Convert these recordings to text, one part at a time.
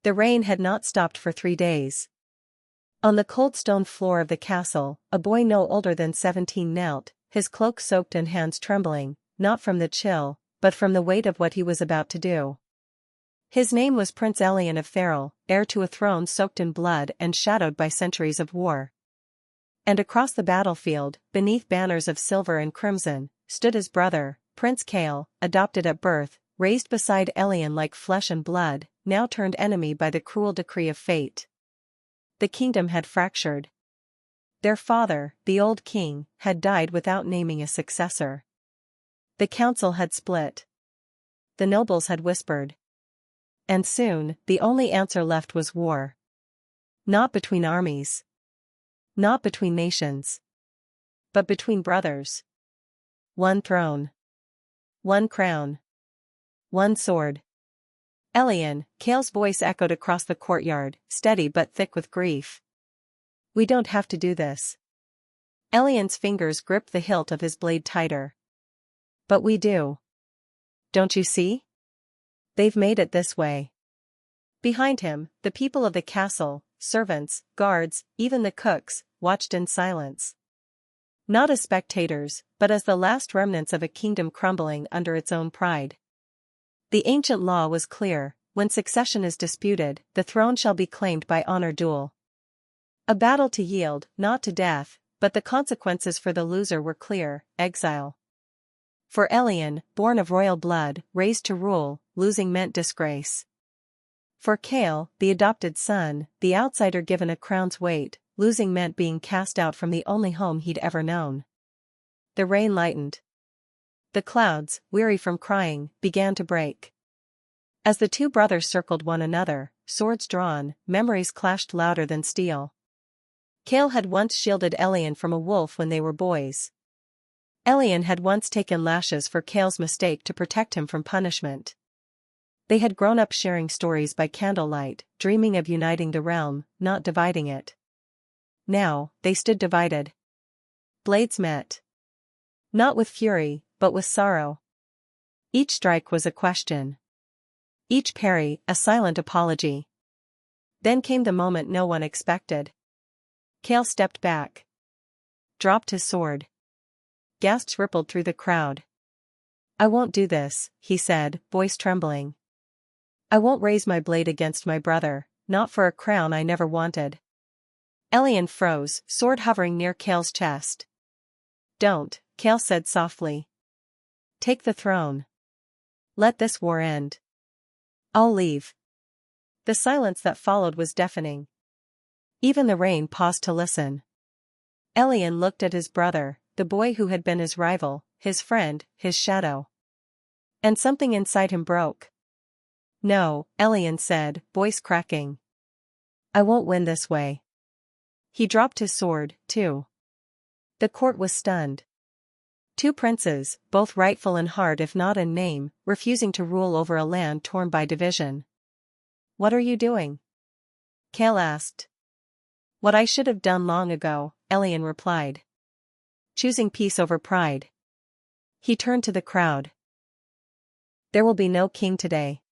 The rain had not stopped for 3 days. On the cold stone floor of the castle, a boy no older than 17 knelt, his cloak soaked and hands trembling, not from the chill, but from the weight of what he was about to do. His name was Prince Elian of Ferrol, heir to a throne soaked in blood and shadowed by centuries of war. And across the battlefield, beneath banners of silver and crimson, stood his brother, Prince Cale, adopted at birth, raised beside Elian like flesh and blood, now turned enemy by the cruel decree of fate. The kingdom had fractured. Their father, the old king, had died without naming a successor. The council had split. The nobles had whispered. And soon, the only answer left was war. Not between armies. Not between nations. But between brothers. One throne. One crown. One sword. Elian, Cale's voice echoed across the courtyard, steady but thick with grief. We don't have to do this. Elian's fingers gripped the hilt of his blade tighter. But we do. Don't you see? They've made it this way. Behind him, the people of the castle, servants, guards, even the cooks, watched in silence. Not as spectators, but as the last remnants of a kingdom crumbling under its own pride. The ancient law was clear: when succession is disputed, the throne shall be claimed by honor duel. A battle to yield, not to death, but the consequences for the loser were clear: exile. For Elian, born of royal blood, raised to rule, losing meant disgrace. For Cale, the adopted son, the outsider given a crown's weight, losing meant being cast out from the only home he'd ever known. The rain lightened. The clouds, weary from crying, began to break. As the two brothers circled one another, swords drawn, memories clashed louder than steel. Cale had once shielded Elian from a wolf when they were boys. Elian had once taken lashes for Cale's mistake to protect him from punishment. They had grown up sharing stories by candlelight, dreaming of uniting the realm, not dividing it. Now, they stood divided. Blades met. Not with fury, but with sorrow. Each strike was a question. Each parry, a silent apology. Then came the moment no one expected. Cale stepped back. Dropped his sword. Gasps rippled through the crowd. I won't do this, he said, voice trembling. I won't raise my blade against my brother, not for a crown I never wanted. Elian froze, sword hovering near Cale's chest. Don't, Cale said softly. Take the throne. Let this war end. I'll leave. The silence that followed was deafening. Even the rain paused to listen. Elian looked at his brother, the boy who had been his rival, his friend, his shadow. And something inside him broke. No, Elian said, voice cracking. I won't win this way. He dropped his sword, too. The court was stunned. Two princes, both rightful in heart if not in name, refusing to rule over a land torn by division. What are you doing? Cale asked. What I should have done long ago, Elian replied. Choosing peace over pride. He turned to the crowd. There will be no king today.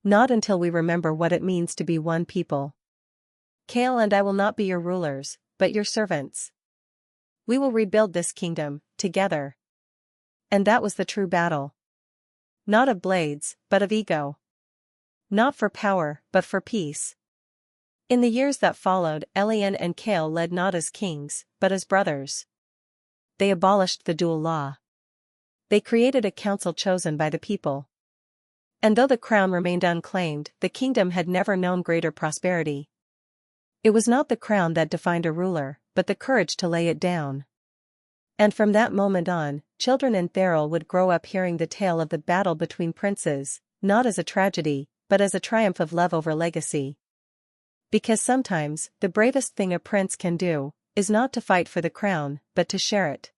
Not until we remember what it means to be one people. Cale and I will not be your rulers, but your servants. We will rebuild this kingdom, together. And that was the true battle. Not of blades, but of ego. Not for power, but for peace. In the years that followed, Elian and Cale led not as kings, but as brothers. They abolished the duel law. They created a council chosen by the people. And though the crown remained unclaimed, the kingdom had never known greater prosperity. It was not the crown that defined a ruler, but the courage to lay it down. And from that moment on, children in Ferrol would grow up hearing the tale of the battle between princes, not as a tragedy, but as a triumph of love over legacy. Because sometimes, the bravest thing a prince can do, is not to fight for the crown, but to share it.